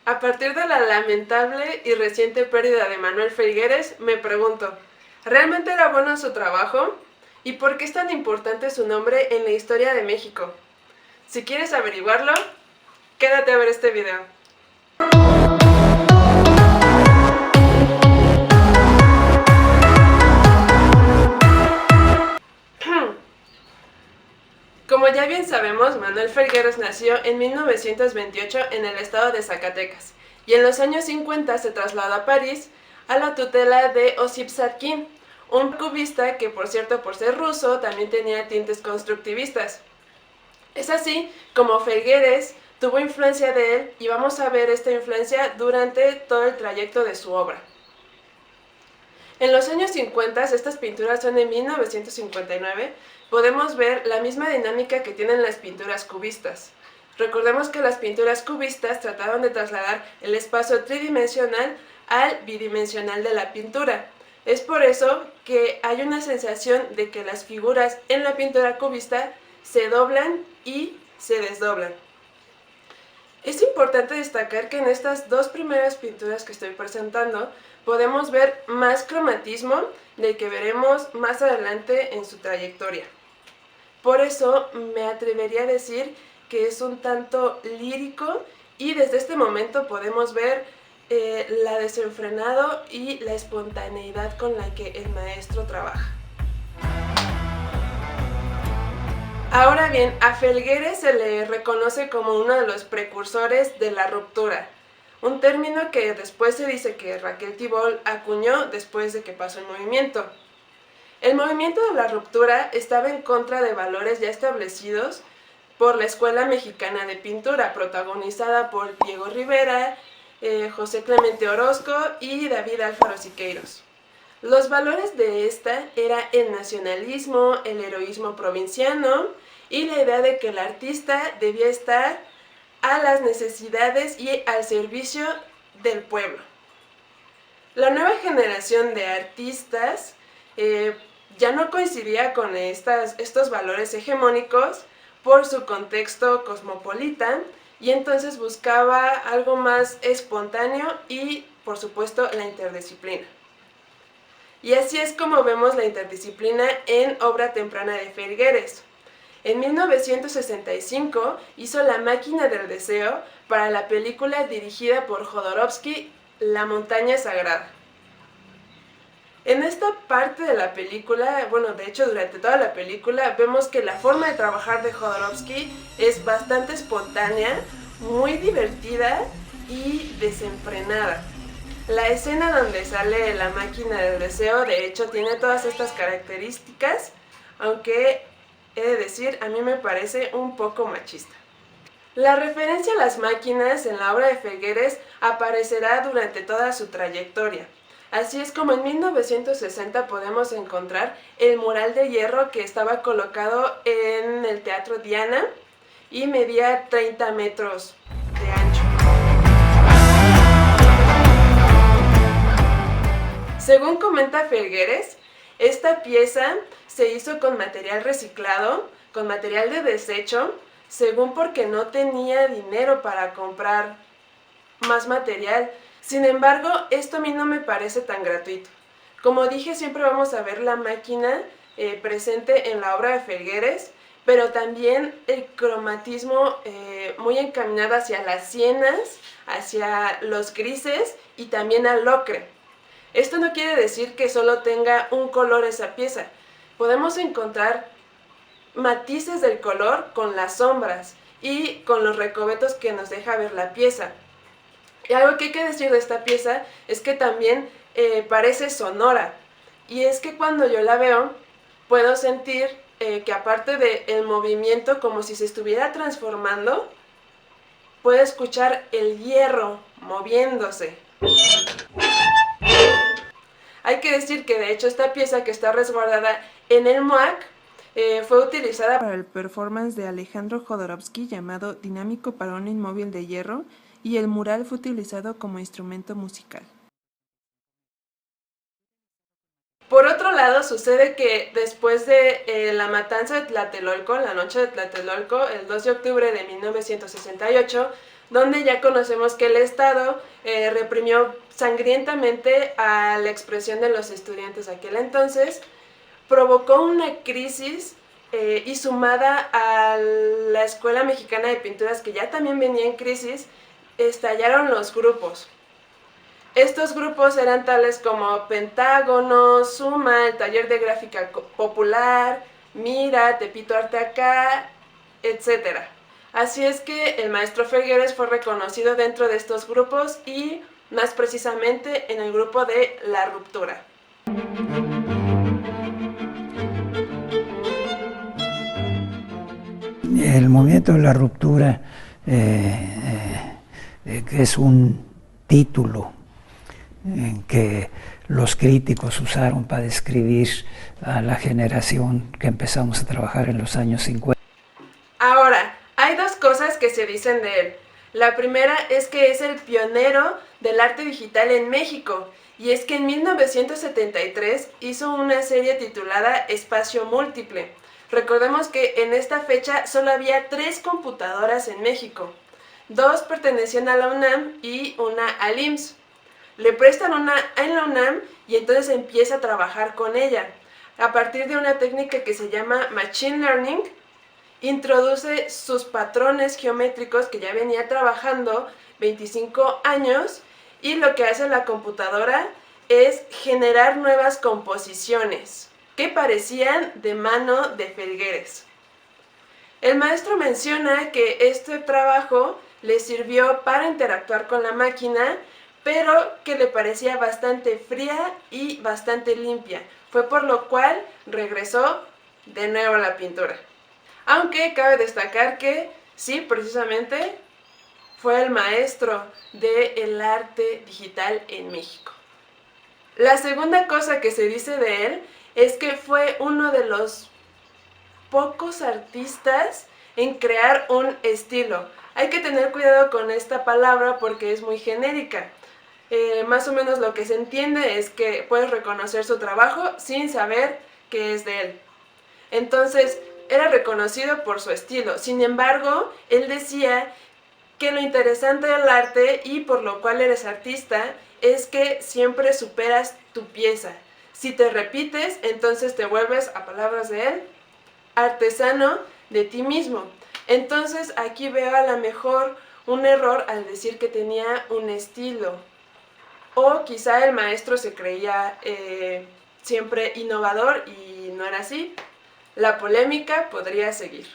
A partir de la lamentable y reciente pérdida de Manuel Felgueres, me pregunto, ¿realmente era bueno su trabajo? ¿Y por qué es tan importante su nombre en la historia de México? Si quieres averiguarlo, quédate a ver este video. Como ya bien sabemos, Manuel Felgueres nació en 1928 en el estado de Zacatecas y en los años 50 se trasladó a París a la tutela de Osip Sadkin, un cubista que, por cierto, por ser ruso, también tenía tintes constructivistas. Es así como Felgueres tuvo influencia de él y vamos a ver esta influencia durante todo el trayecto de su obra. En los años 50, estas pinturas son de 1959, podemos ver la misma dinámica que tienen las pinturas cubistas. Recordemos que las pinturas cubistas trataron de trasladar el espacio tridimensional al bidimensional de la pintura. Es por eso que hay una sensación de que las figuras en la pintura cubista se doblan y se desdoblan. Es importante destacar que en estas dos primeras pinturas que estoy presentando podemos ver más cromatismo del que veremos más adelante en su trayectoria. Por eso me atrevería a decir que es un tanto lírico y desde este momento podemos ver la desenfrenado y la espontaneidad con la que el maestro trabaja. Ahora bien, a Felgueres se le reconoce como uno de los precursores de la ruptura, un término que después se dice que Raquel Tibol acuñó después de que pasó el movimiento. El movimiento de la ruptura estaba en contra de valores ya establecidos por la Escuela Mexicana de Pintura, protagonizada por Diego Rivera, José Clemente Orozco y David Alfaro Siqueiros. Los valores de esta era el nacionalismo, el heroísmo provinciano y la idea de que el artista debía estar a las necesidades y al servicio del pueblo. La nueva generación de artistas ya no coincidía con estos valores hegemónicos por su contexto cosmopolita y entonces buscaba algo más espontáneo y, por supuesto, la interdisciplina. Y así es como vemos la interdisciplina en obra temprana de Felgueres. En 1965 hizo La máquina del deseo para la película dirigida por Jodorowsky, La montaña sagrada. En esta parte de la película, bueno, de hecho durante toda la película, vemos que la forma de trabajar de Jodorowsky es bastante espontánea, muy divertida y desenfrenada. La escena donde sale la máquina del deseo, de hecho, tiene todas estas características, aunque he de decir, a mí me parece un poco machista. La referencia a las máquinas en la obra de Felgueres aparecerá durante toda su trayectoria. Así es como en 1960 podemos encontrar el mural de hierro que estaba colocado en el Teatro Diana y medía 30 metros de ancho. Según comenta Felgueres, esta pieza se hizo con material reciclado, con material de desecho, según porque no tenía dinero para comprar más material. Sin embargo, esto a mí no me parece tan gratuito. Como dije, siempre vamos a ver la máquina presente en la obra de Felgueres, pero también el cromatismo muy encaminado hacia las sienas, hacia los grises y también al ocre. Esto no quiere decir que solo tenga un color esa pieza. Podemos encontrar matices del color con las sombras y con los recovetos que nos deja ver la pieza. Y algo que hay que decir de esta pieza es que también parece sonora. Y es que cuando yo la veo, puedo sentir que aparte del movimiento, como si se estuviera transformando, puedo escuchar el hierro moviéndose. Hay que decir que de hecho esta pieza que está resguardada en el MUAC fue utilizada para el performance de Alejandro Jodorowsky llamado Dinámico para un inmóvil de hierro y el mural fue utilizado como instrumento musical. Por otro lado, sucede que después de la matanza de Tlatelolco, la noche de Tlatelolco, el 2 de octubre de 1968, donde ya conocemos que el Estado reprimió sangrientamente a la expresión de los estudiantes de aquel entonces, provocó una crisis y sumada a la Escuela Mexicana de Pinturas, que ya también venía en crisis, estallaron los grupos. Estos grupos eran tales como Pentágono, Suma, el Taller de Gráfica Popular, Mira, Tepito Arte Acá, etc. Así es que el maestro Felgueres fue reconocido dentro de estos grupos y más precisamente en el grupo de La Ruptura. El movimiento de la ruptura es un título que los críticos usaron para describir a la generación que empezamos a trabajar en los años 50. Ahora, hay dos cosas que se dicen de él. La primera es que es el pionero del arte digital en México, y es que en 1973 hizo una serie titulada Espacio Múltiple. Recordemos que en esta fecha solo había 3 computadoras en México. 2 pertenecían a la UNAM y una al IMSS. Le prestan una en la UNAM y entonces empieza a trabajar con ella. A partir de una técnica que se llama Machine Learning, introduce sus patrones geométricos que ya venía trabajando 25 años, y lo que hace la computadora es generar nuevas composiciones que parecían de mano de Felgueres. El maestro menciona que este trabajo le sirvió para interactuar con la máquina, pero que le parecía bastante fría y bastante limpia. Fue por lo cual regresó de nuevo a la pintura. Aunque cabe destacar que sí, precisamente fue el maestro del arte digital en México. La segunda cosa que se dice de él es que fue uno de los pocos artistas en crear un estilo. Hay que tener cuidado con esta palabra porque es muy genérica. Más o menos lo que se entiende es que puedes reconocer su trabajo sin saber que es de él. Entonces, era reconocido por su estilo. Sin embargo, él decía que lo interesante del arte, y por lo cual eres artista, es que siempre superas tu pieza. Si te repites, entonces te vuelves, a palabras de él, artesano de ti mismo. Entonces aquí veo a lo mejor un error al decir que tenía un estilo. O quizá el maestro se creía siempre innovador y no era así. La polémica podría seguir.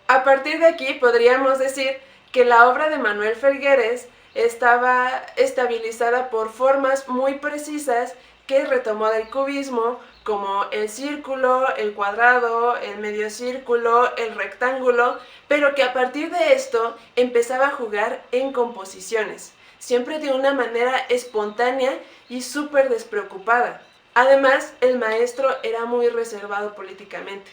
A partir de aquí podríamos decir que la obra de Manuel Felgueres estaba estabilizada por formas muy precisas que retomó del cubismo, como el círculo, el cuadrado, el medio círculo, el rectángulo, pero que a partir de esto empezaba a jugar en composiciones, siempre de una manera espontánea y súper despreocupada. Además, el maestro era muy reservado políticamente.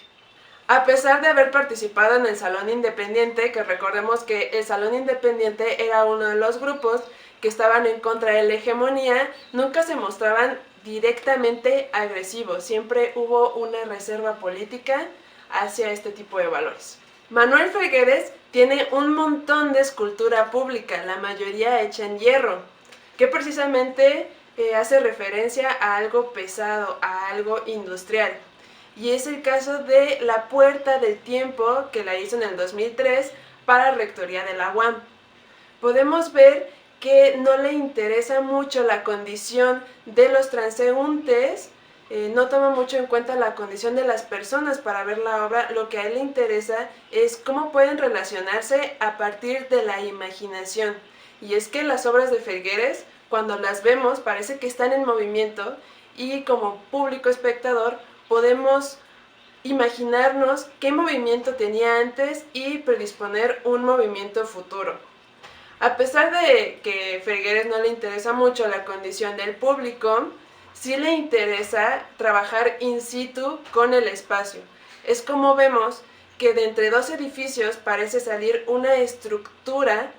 A pesar de haber participado en el Salón Independiente, que recordemos que el Salón Independiente era uno de los grupos que estaban en contra de la hegemonía, nunca se mostraban directamente agresivos, siempre hubo una reserva política hacia este tipo de valores. Manuel Felgueres tiene un montón de escultura pública, la mayoría hecha en hierro, que precisamente hace referencia a algo pesado, a algo industrial. Y es el caso de la Puerta del Tiempo, que la hizo en el 2003 para Rectoría de la UAM. Podemos ver que no le interesa mucho la condición de los transeúntes, no toma mucho en cuenta la condición de las personas para ver la obra. Lo que a él le interesa es cómo pueden relacionarse a partir de la imaginación. Y es que las obras de Felgueres, cuando las vemos, parece que están en movimiento, y como público espectador podemos imaginarnos qué movimiento tenía antes y predisponer un movimiento futuro. A pesar de que Felgueres no le interesa mucho la condición del público, sí le interesa trabajar in situ con el espacio. Es como vemos que de entre 2 edificios parece salir una estructura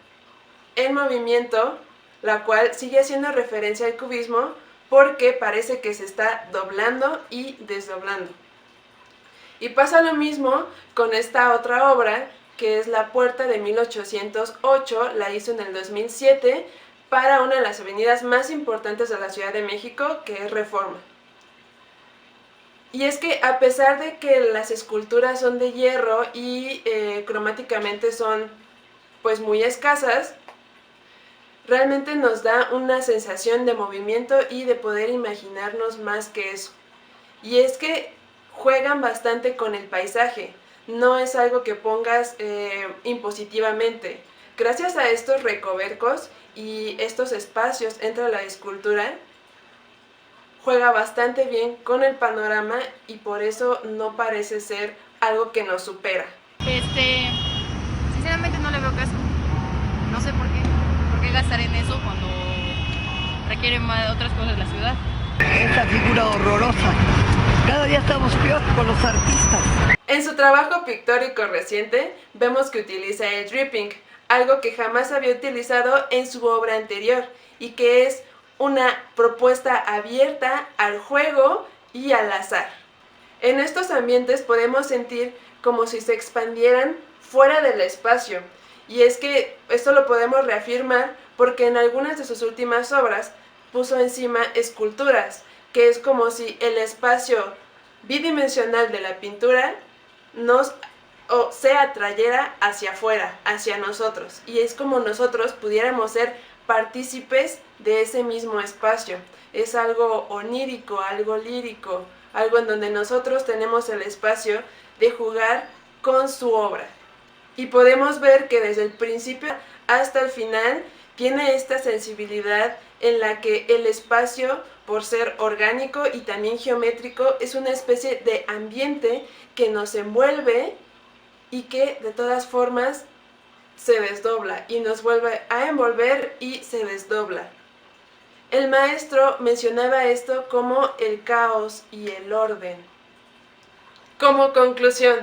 en movimiento, la cual sigue haciendo referencia al cubismo porque parece que se está doblando y desdoblando. Y pasa lo mismo con esta otra obra que es la puerta de 1808, la hizo en el 2007 para una de las avenidas más importantes de la Ciudad de México, que es Reforma. Y es que a pesar de que las esculturas son de hierro y cromáticamente son pues muy escasas, realmente nos da una sensación de movimiento y de poder imaginarnos más que eso. Y es que juegan bastante con el paisaje, no es algo que pongas impositivamente. Gracias a estos recovecos y estos espacios entre la escultura, juega bastante bien con el panorama y por eso no parece ser algo que nos supera. Sinceramente no le veo caso. No sé por qué. ¿Por qué gastar en eso cuando requiere más otras cosas la ciudad? Esa figura horrorosa. Cada día estamos peor con los artistas. En su trabajo pictórico reciente vemos que utiliza el dripping, algo que jamás había utilizado en su obra anterior y que es una propuesta abierta al juego y al azar. En estos ambientes podemos sentir como si se expandieran fuera del espacio, y es que esto lo podemos reafirmar porque en algunas de sus últimas obras puso encima esculturas, que es como si el espacio bidimensional de la pintura se atrayera hacia afuera, hacia nosotros, y es como nosotros pudiéramos ser partícipes de ese mismo espacio. Es algo onírico, algo lírico, algo en donde nosotros tenemos el espacio de jugar con su obra. Y podemos ver que desde el principio hasta el final tiene esta sensibilidad en la que el espacio, por ser orgánico y también geométrico, es una especie de ambiente que nos envuelve y que de todas formas se desdobla y nos vuelve a envolver y se desdobla. El maestro mencionaba esto como el caos y el orden. Como conclusión,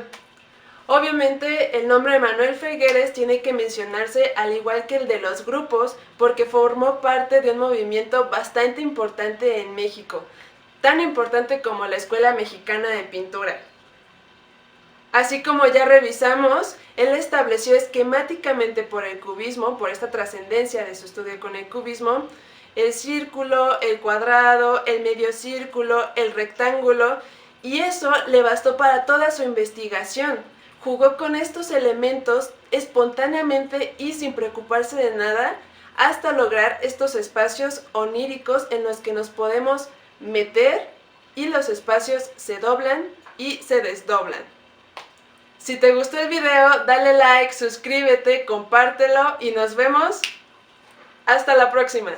obviamente el nombre de Manuel Felgueres tiene que mencionarse al igual que el de los grupos porque formó parte de un movimiento bastante importante en México, tan importante como la Escuela Mexicana de Pintura. Así como ya revisamos, él estableció esquemáticamente por el cubismo, por esta trascendencia de su estudio con el cubismo, el círculo, el cuadrado, el medio círculo, el rectángulo, y eso le bastó para toda su investigación. Jugó con estos elementos espontáneamente y sin preocuparse de nada hasta lograr estos espacios oníricos en los que nos podemos meter y los espacios se doblan y se desdoblan. Si te gustó el video, dale like, suscríbete, compártelo y nos vemos hasta la próxima.